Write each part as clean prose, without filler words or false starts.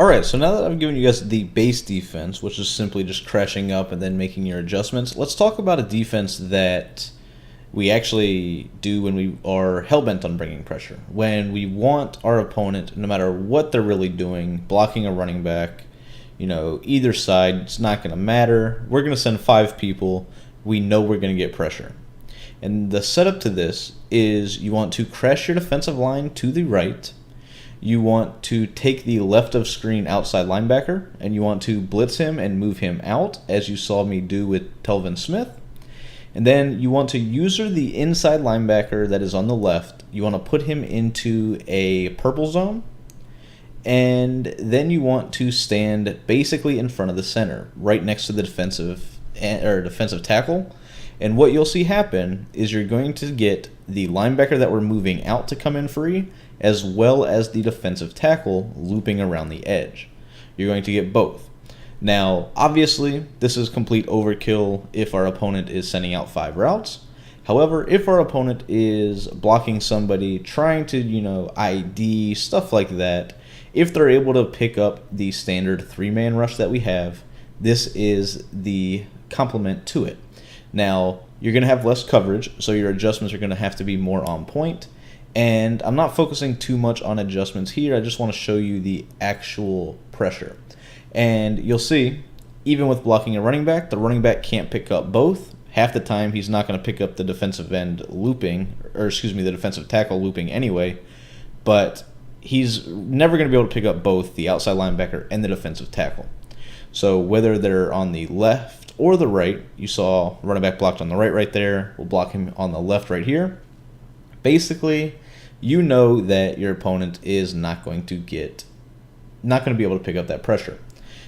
Alright, so now that I've given you guys the base defense, which is simply just crashing up and then making your adjustments, let's talk about a defense that we actually do when we are hell-bent on bringing pressure. When we want our opponent, no matter what they're really doing, blocking a running back, either side, it's not going to matter. We're going to send 5 people. We know we're going to get pressure. And the setup to this is you want to crash your defensive line to the right. You want to take the left of screen outside linebacker, and you want to blitz him and move him out, as you saw me do with Telvin Smith. And then you want to user the inside linebacker that is on the left. You want to put him into a purple zone, and then you want to stand basically in front of the center, right next to the defensive tackle. And what you'll see happen is you're going to get the linebacker that we're moving out to come in free, as well as the defensive tackle looping around the edge. You're going to get both. Now, obviously, this is complete overkill if our opponent is sending out 5 routes. However, if our opponent is blocking somebody, trying to, ID, stuff like that, if they're able to pick up the standard 3-man rush that we have, this is the complement to it. Now, you're going to have less coverage, so your adjustments are going to have to be more on point. And I'm not focusing too much on adjustments here. I just want to show you the actual pressure. And you'll see, even with blocking a running back, the running back can't pick up both. Half the time, he's not going to pick up the defensive end looping, the defensive tackle looping anyway. But he's never going to be able to pick up both the outside linebacker and the defensive tackle. So whether they're on the left or the right, you saw running back blocked on the right there. We'll block him on the left right here. Basically, you know that your opponent is not going to be able to pick up that pressure.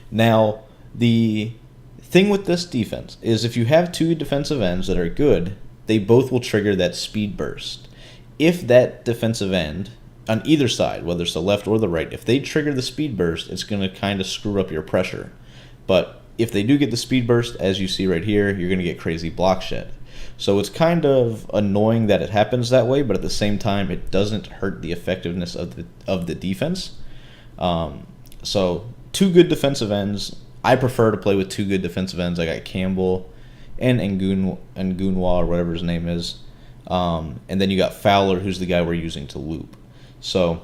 Now, the thing with this defense is if you have 2 defensive ends that are good, they both will trigger that speed burst. If that defensive end, on either side, whether it's the left or the right, if they trigger the speed burst, it's going to kind of screw up your pressure. But if they do get the speed burst, as you see right here, you're going to get crazy block shed. So it's kind of annoying that it happens that way, but at the same time, it doesn't hurt the effectiveness of the defense. So 2 good defensive ends. I prefer to play with 2 good defensive ends. I got Campbell and Ngunwa, or whatever his name is. And then you got Fowler, who's the guy we're using to loop. So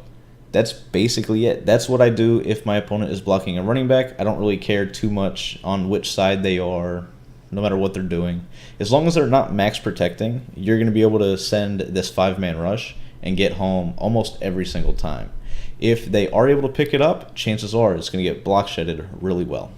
that's basically it. That's what I do if my opponent is blocking a running back. I don't really care too much on which side they are, no matter what they're doing. As long as they're not max protecting, you're going to be able to send this 5-man rush and get home almost every single time. If they are able to pick it up, chances are it's going to get block shedded really well.